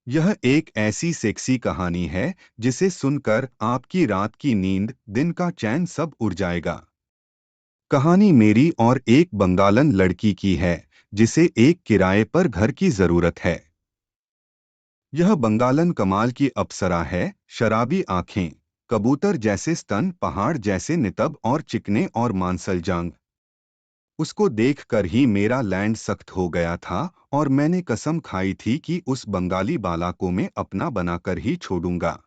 यह एक ऐसी सेक्सी कहानी है जिसे सुनकर आपकी रात की नींद, दिन का चैन सब उड़ जाएगा। कहानी मेरी और एक बंगालन लड़की की है जिसे एक किराए पर घर की जरूरत है। यह बंगालन कमाल की अप्सरा है, शराबी आंखें, कबूतर जैसे स्तन, पहाड़ जैसे नितंब और चिकने और मांसल जांग। उसको देखकर ही मेरा लैंड सख्त हो गया था और मैंने कसम खाई थी कि उस बंगाली बाला को मैं अपना बनाकर ही छोड़ूंगा।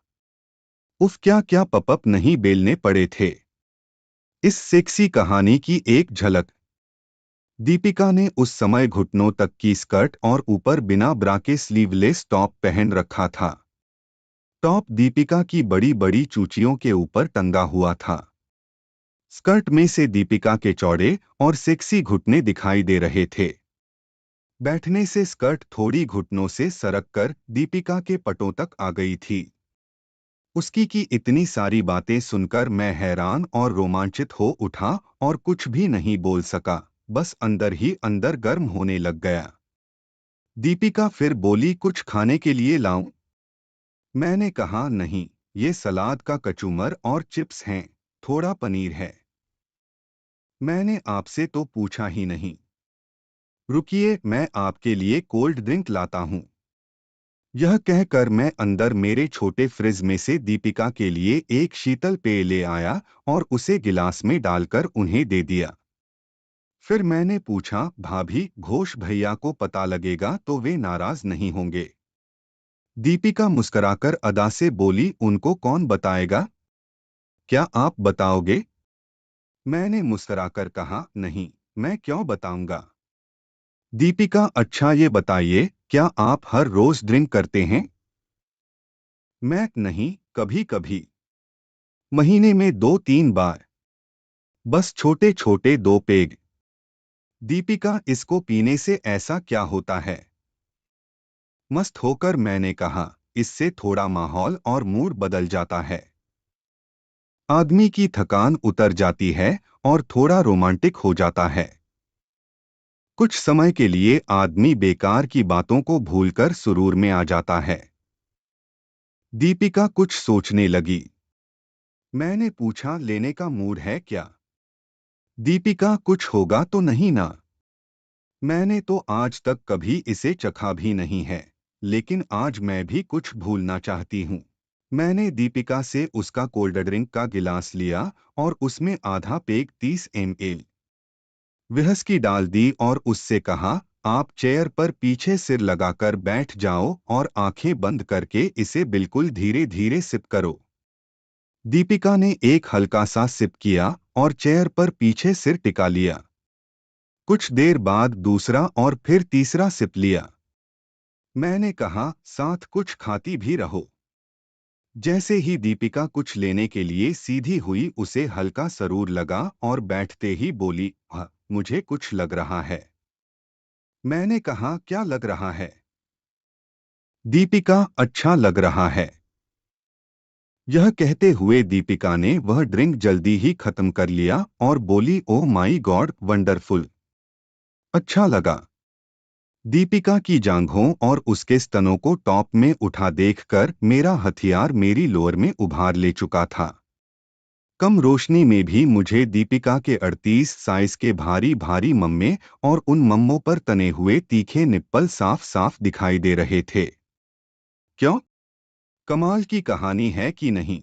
उफ, क्या क्या पपअप नहीं बेलने पड़े थे। इस सेक्सी कहानी की एक झलक। दीपिका ने उस समय घुटनों तक की स्कर्ट और ऊपर बिना ब्रा के स्लीवलेस टॉप पहन रखा था। टॉप दीपिका की बड़ी बड़ी चूचियों के ऊपर टंगा हुआ था। स्कर्ट में से दीपिका के चौड़े और सेक्सी घुटने दिखाई दे रहे थे। बैठने से स्कर्ट थोड़ी घुटनों से सरक कर दीपिका के पटों तक आ गई थी। उसकी की इतनी सारी बातें सुनकर मैं हैरान और रोमांचित हो उठा और कुछ भी नहीं बोल सका, बस अंदर ही अंदर गर्म होने लग गया। दीपिका फिर बोली, कुछ खाने के लिए लाऊं? मैंने कहा नहीं, ये सलाद का कचूमर और चिप्स हैं, थोड़ा पनीर है। मैंने आपसे तो पूछा ही नहीं। रुकिए, मैं आपके लिए कोल्ड ड्रिंक लाता हूं। यह कहकर मैं अंदर मेरे छोटे फ्रिज में से दीपिका के लिए एक शीतल पेय ले आया और उसे गिलास में डालकर उन्हें दे दिया। फिर मैंने पूछा, भाभी, घोष भैया को पता लगेगा तो वे नाराज नहीं होंगे? दीपिका मुस्कुराकर अदा से बोली, उनको कौन बताएगा? क्या आप बताओगे? मैंने मुस्कुराकर कहा, नहीं, मैं क्यों बताऊंगा। दीपिका, अच्छा ये बताइए, क्या आप हर रोज ड्रिंक करते हैं? मैं नहीं, कभी कभी, महीने में 2-3 बार, बस छोटे छोटे 2 पेग। दीपिका, इसको पीने से ऐसा क्या होता है? मस्त होकर मैंने कहा, इससे थोड़ा माहौल और मूड बदल जाता है। आदमी की थकान उतर जाती है और थोड़ा रोमांटिक हो जाता है। कुछ समय के लिए आदमी बेकार की बातों को भूलकर सुरूर में आ जाता है। दीपिका कुछ सोचने लगी। मैंने पूछा, लेने का मूड है क्या? दीपिका, कुछ होगा तो नहीं ना? मैंने तो आज तक कभी इसे चखा भी नहीं है, लेकिन आज मैं भी कुछ भूलना चाहती हूँ। मैंने दीपिका से उसका कोल्ड ड्रिंक का गिलास लिया और उसमें आधा पेग 30 ml विस्की डाल दी और उससे कहा, आप चेयर पर पीछे सिर लगाकर बैठ जाओ और आंखें बंद करके इसे बिल्कुल धीरे धीरे सिप करो। दीपिका ने एक हल्का सा सिप किया और चेयर पर पीछे सिर टिका लिया। कुछ देर बाद दूसरा और फिर तीसरा सिप लिया। मैंने कहा, साथ कुछ खाती भी रहो। जैसे ही दीपिका कुछ लेने के लिए सीधी हुई, उसे हल्का सरूर लगा और बैठते ही बोली, हाँ, मुझे कुछ लग रहा है। मैंने कहा, क्या लग रहा है? दीपिका, अच्छा लग रहा है। यह कहते हुए दीपिका ने वह ड्रिंक जल्दी ही खत्म कर लिया और बोली, ओह माई गॉड, वंडरफुल। अच्छा लगा। दीपिका की जांघों और उसके स्तनों को टॉप में उठा देखकर मेरा हथियार मेरी लोअर में उभार ले चुका था। कम रोशनी में भी मुझे दीपिका के 38 साइज के भारी भारी मम्मे और उन मम्मों पर तने हुए तीखे निप्पल साफ साफ दिखाई दे रहे थे। क्यों? कमाल की कहानी है कि नहीं?